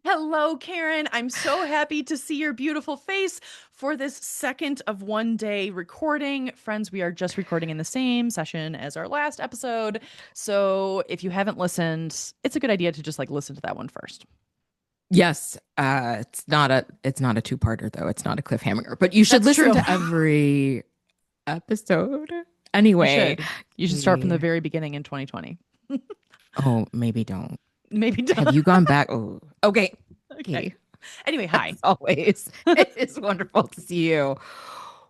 Hello, Karen. I'm so happy to see your beautiful face for this second of one day recording. Friends, we are just recording in the same session as our last episode. So if you haven't listened, it's a good idea to just like listen to that one first. Yes, it's not a two-parter though. It's not a cliffhanger, but you should That's listen true. to every episode. You Anyway, should. You should start from the we very beginning in 2020. oh, maybe don't. Maybe Have don't. you gone back? Oh, okay. Okay. Okay. Anyway, As hi. always, it is wonderful to see you.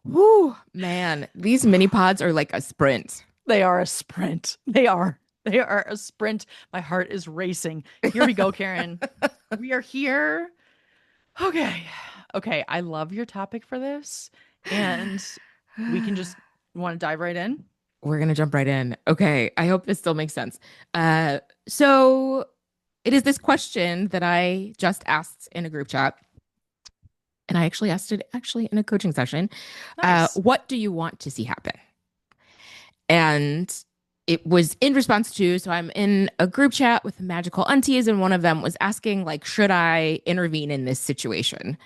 Whoo, man, these mini pods are like a sprint. They are a sprint. They are. They are a sprint. My heart is racing. Here we go, Karen. We are here. Okay. Okay. I love your topic for this. And we can just want to dive right in. We're gonna jump right in. Okay, I hope this still makes sense. So it is this question that I just asked in a group chat, and I actually asked it actually in a coaching session. Nice. What do you want to see happen? And it was in response to, so I'm in a group chat with magical aunties, and one of them was asking, like, should I intervene in this situation?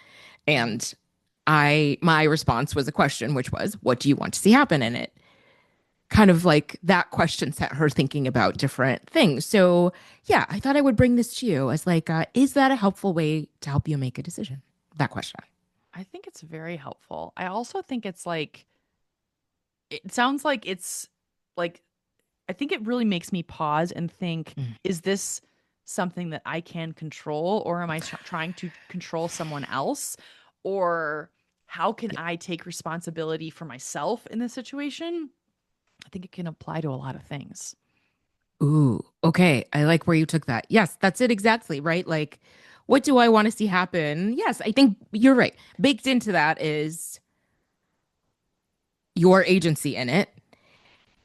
And my response was a question, which was, what do you want to see happen in it? Kind of like that question set her thinking about different things. So, yeah, I thought I would bring this to you as like, is that a helpful way to help you make a decision? That question. I think it's very helpful. I also think it's like, it sounds like it's like, I think it really makes me pause and think, Mm. is this something that I can control, or am I trying to control someone else? Or how can Yeah. I take responsibility for myself in this situation? I think it can apply to a lot of things. Ooh, okay. I like where you took that. Yes, that's it exactly, right? Like, what do I want to see happen? Yes, I think you're right. Baked into that is your agency in it.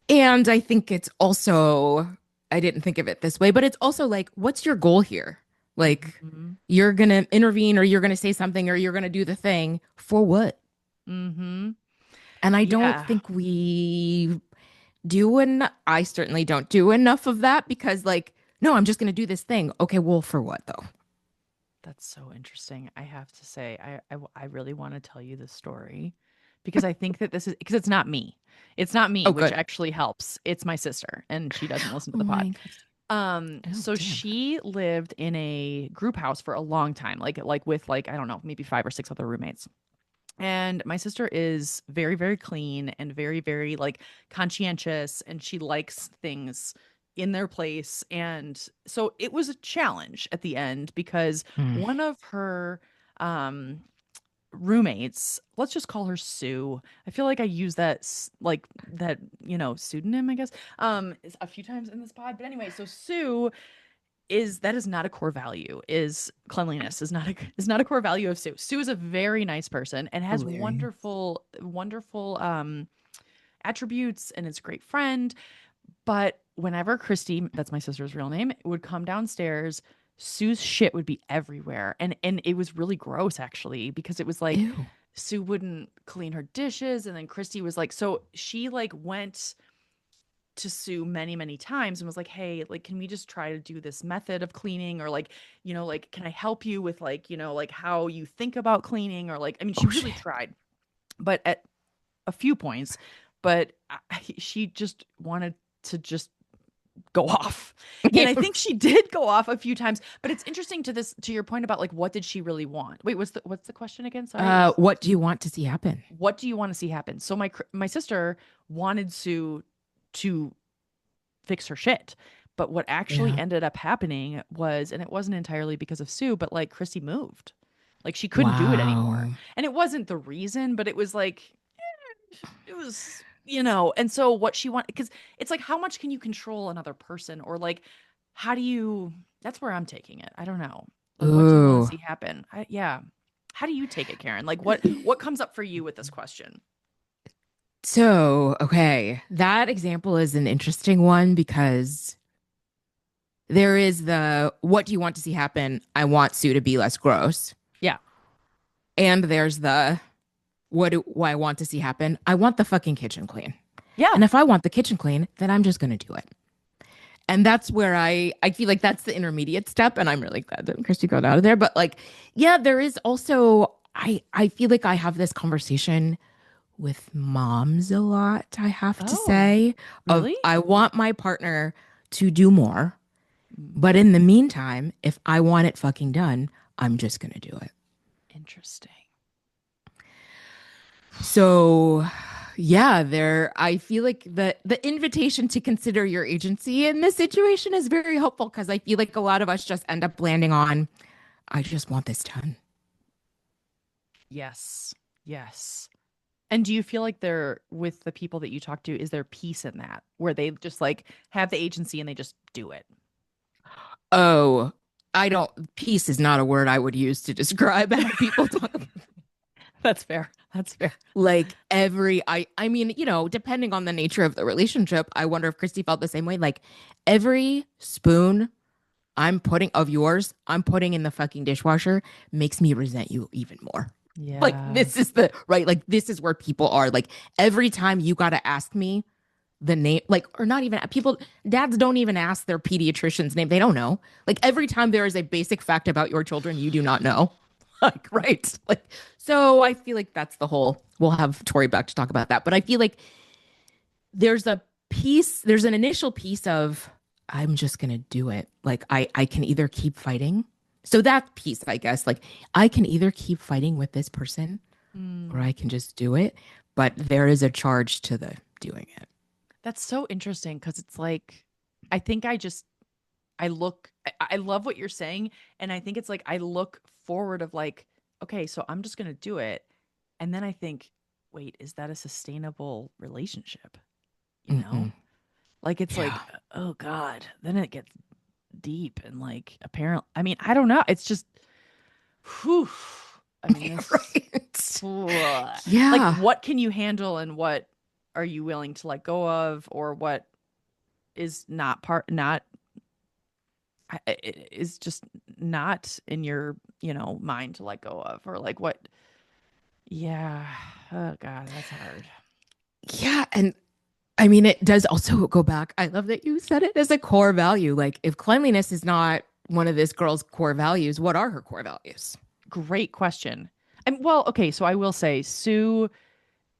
And I think it's also, I didn't think of it this way, but it's also like, what's your goal here? Like, Mhm. you're going to intervene or you're going to say something or you're going to do the thing for what? Mhm. And I don't Yeah. think we do, and I certainly don't do enough of that because, like, no, I'm just going to do this thing. Okay, well, for what though? That's so interesting. I have to say, I really want to tell you this story because I think that this is because it's not me. It's not me, Oh, which good. actually helps. It's my sister, and she doesn't listen to Oh the pod. my God. Oh, So damn. she lived in a group house for a long time, like with like, I don't know, maybe five or six other roommates. And my sister is very, very clean and very, very like conscientious, and she likes things in their place. And so it was a challenge at the end because Mm. one of her um roommates, let's just call her Sue. I feel like I use that like that, pseudonym, I guess, a few times in this pod. But anyway, so Sue is not a core value. Is cleanliness is not a core value of Sue. Sue is a very nice person and has Hilarious. wonderful attributes, and is a great friend. But whenever Christy, that's my sister's real name, would come downstairs, Sue's shit would be everywhere. And it was really gross actually, because it was like Ew. Sue wouldn't clean her dishes, and then Christy was like, so she like went to Sue many, many times and was like, "Hey, like, can we just try to do this method of cleaning? Or like, like, can I help you with like, like how you think about cleaning? Or like, I mean, she Oh, really shit. tried, but at a few points, but she just wanted to just go off. And I think she did go off a few times, but it's interesting to your point about like, what did she really want? Wait, what's the question again? Sorry, it was, What do you want to see happen? what do you want to see happen? So my sister wanted Sue to fix her shit. But what actually Yeah. ended up happening was, and it wasn't entirely because of Sue, but like Christy moved. Like she couldn't do it anymore. Wow. And it wasn't the reason, but it was like, it was, and so what she wanted, because it's like, how much can you control another person? Or like, how do you, that's where I'm taking it. I don't know. Like, what do you want to Ooh. see happen? Yeah. How do you take it, Karen? Like, what comes up for you with this question? So, okay, that example is an interesting one because there is the what do you want to see happen? I want Sue to be less gross. Yeah. And there's the what do I want to see happen? I want the fucking kitchen clean. Yeah. And if I want the kitchen clean, then I'm just going to do it. And that's where I feel like that's the intermediate step. And I'm really glad that Christy got out of there. But like, yeah, there is also I feel like I have this conversation with moms a lot, I have to Oh, say, of really? I want my partner to do more. Mm, But in the meantime, if I want it fucking done, I'm just gonna do it. interesting. So yeah, there I feel like the invitation to consider your agency in this situation is very helpful because I feel like a lot of us just end up landing on, I just want this done. Yes. Yes. And do you feel like there with the people that you talk to, is there peace in that where they just like have the agency and they just do it? Oh, I don't, peace is not a word I would use to describe how people talk. That's fair. That's fair. Like I mean, depending on the nature of the relationship, I wonder if Christy felt the same way. Like every spoon I'm putting of yours, I'm putting in the fucking dishwasher makes me resent you even more. Like Yeah. this is the right, like this is where people are. Like every time you gotta ask me the name, like, or not even people, dads don't even ask their pediatrician's name. They don't know. Like every time there is a basic fact about your children you do not know. Like, right. Like, so I feel like that's the whole, we'll have Tori back to talk about that. But I feel like there's an initial piece of, I'm just gonna do it. Like I can either keep fighting. So that piece, I guess, like I can either keep fighting with this person or Mm. I can just do it. But there is a charge to the doing it. That's so interesting because it's like, I think I look, I love what you're saying. And I think it's like, I look forward of like, okay, so I'm just going to do it. And then I think, wait, is that a sustainable relationship? You know, Mm-mm. like it's Yeah. like, oh God, then it gets deep and like apparently, I mean, I don't know. It's just, whew. I mean, this, Right. like, Yeah. what can you handle and what are you willing to let go of, or what is not part, not is just not in your, mind to let go of, or like what, yeah. Oh God, that's hard. Yeah. And I mean, it does also go back. I love that you said it as a core value. Like, if cleanliness is not one of this girl's core values, what are her core values? Great question. And well, okay, so I will say Sue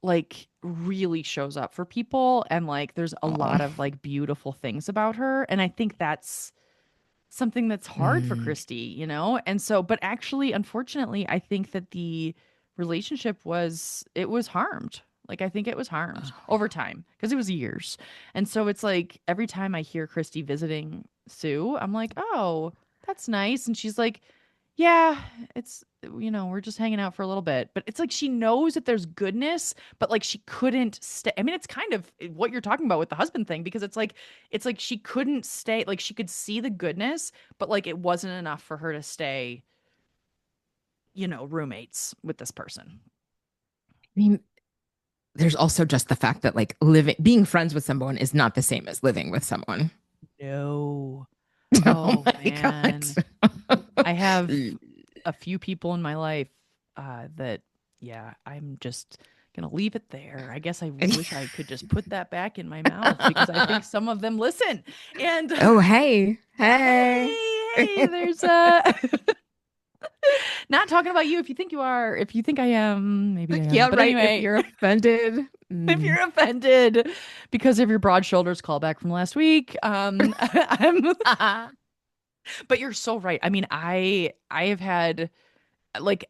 like really shows up for people, and like there's a Oh, lot of like beautiful things about her, and I think that's something that's hard for mm, Christy, And so, but actually, unfortunately, I think that the relationship was harmed. Like I think it was harmed oh, over time because it was years. And so it's like every time I hear Christy visiting Sue, I'm like, "Oh, that's nice." And she's like, "Yeah, it's we're just hanging out for a little bit." But it's like she knows that there's goodness, but like she couldn't stay. I mean, it's kind of what you're talking about with the husband thing because it's like she couldn't stay. Like she could see the goodness, but like it wasn't enough for her to stay, roommates with this person. I mean, there's also just the fact that like being friends with someone is not the same as living with someone. No. Oh Oh my God. man. I have a few people in my life that yeah, I'm just gonna leave it there. I guess I wish I could just put that back in my mouth because I think some of them listen. And Oh, hey. Hey. hey, there's not talking about you if you think you are. If you think I am, maybe I am. Yeah, But right. If anyway, you're offended. if Mm. you're offended because of your broad shoulders callback from last week, I'm but you're so right. I mean, I have had like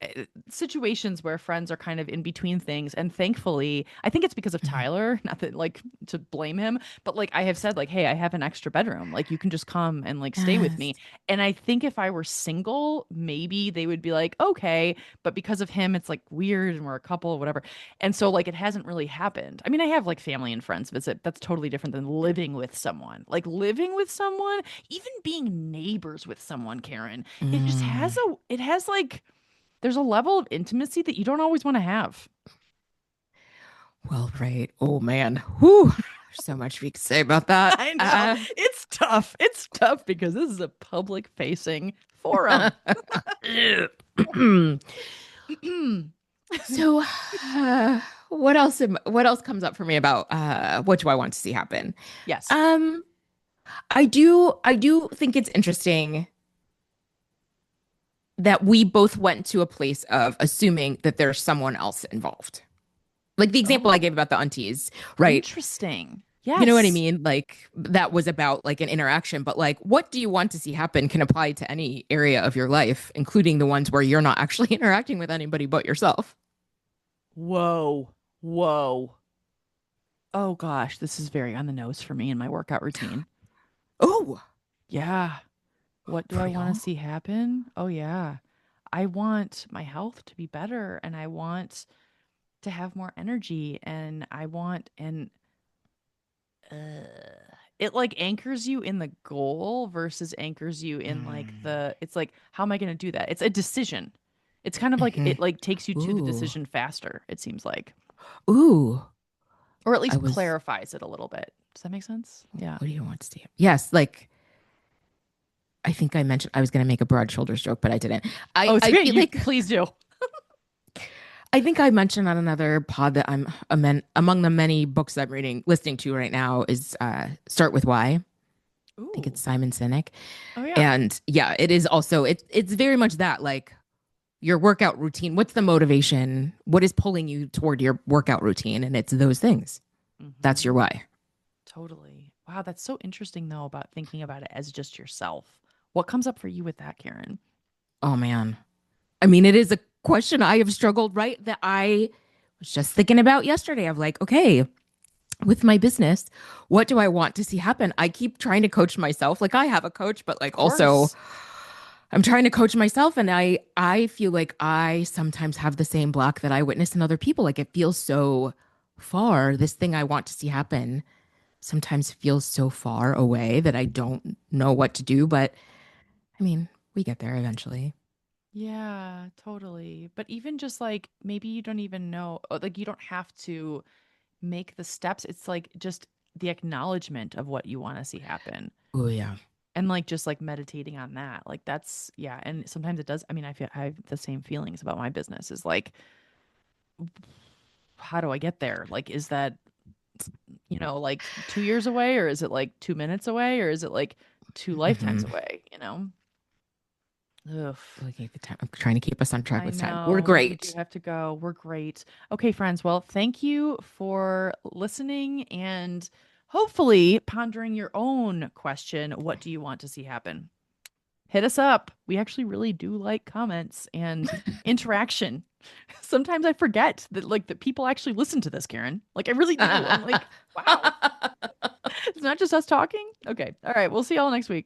situations where friends are kind of in between things, and thankfully I think it's because of Tyler, not that like to blame him, but like I have said like, hey, I have an extra bedroom, like you can just come and like stay with Yes. me. And I think if I were single, maybe they would be like, okay, but because of him it's like weird and we're a couple, whatever. And so like it hasn't really happened. I mean, I have like family and friends visit. That's totally different than living with someone. Like living with someone, even being neighbors with someone, Karen, Mm. it has like there's a level of intimacy that you don't always want to have. Well, right. Oh man. Whew. There's so much we could say about that. I know. It's tough. It's tough because this is a public facing forum. So, what else? What else comes up for me about what do I want to see happen? Yes. Um, I do think it's interesting that we both went to a place of assuming that there's someone else involved. Like the example I Oh, gave about the aunties, right? interesting. You know what I Yes. mean? Like that was about like an interaction, but like what do you want to see happen can apply to any area of your life, including the ones where you're not actually interacting with anybody but yourself. Whoa. Whoa. Oh gosh, this is very on the nose for me in my workout routine. Oh, Yeah. What do for I want to real? see happen? Oh yeah. I want my health to be better and I want to have more energy and I want and it like anchors you in the goal versus anchors you in like the it's like how am I going to do that? It's a decision. It's kind of like Mm-hmm. it like takes you to the Ooh, decision faster, it seems like. ooh. Or at I least was. clarifies it a little bit. Does that make sense? Yeah. What do you want to see? Yes, like I think I mentioned I was going to make a broad shoulders joke, but I didn't. Oh, it's I okay. feel You like please do. I think I mentioned on another pod that among the many books I'm listening to right now is Start with Why. I think Ooh. it's Simon Sinek. Oh yeah. And yeah, it is also it's very much that like your workout routine. What's the motivation? What is pulling you toward your workout routine? And it's those things. That's Mm-hmm. your why. Totally. Wow, that's so interesting though about thinking about it as just yourself. What comes up for you with that, Karen? Oh man. I mean, it is a question I have struggled, right? That I was just thinking about yesterday of like, okay, with my business, what do I want to see happen? I keep trying to coach myself. Like I have a coach, but Of like also course. I'm trying to coach myself and I feel like I sometimes have the same block that I witness in other people. Like it feels so far. This thing I want to see happen sometimes feels so far away that I don't know what to do, but I mean, we get there eventually. Yeah, totally. But even just like maybe you don't even know, like you don't have to make the steps. It's like just the acknowledgement of what you want to see happen. Oh yeah. And like just like meditating on that. Like that's yeah, and sometimes it does. I mean, I have the same feelings about my business is like how do I get there? Like is that, like 2 years away or is it like 2 minutes away or is it like 2 lifetimes Mm-hmm. away, Ugh. Looking at the time. I'm trying to keep us on track I with time. We're know we do great. have to go. We're great. Okay, friends. Well, thank you for listening and hopefully pondering your own question. What do you want to see happen? Hit us up. We actually really do like comments and interaction. Sometimes I forget that people actually listen to this, Karen. Like I really do. I'm like, wow. It's not just us talking. Okay. All right. We'll see y'all next week.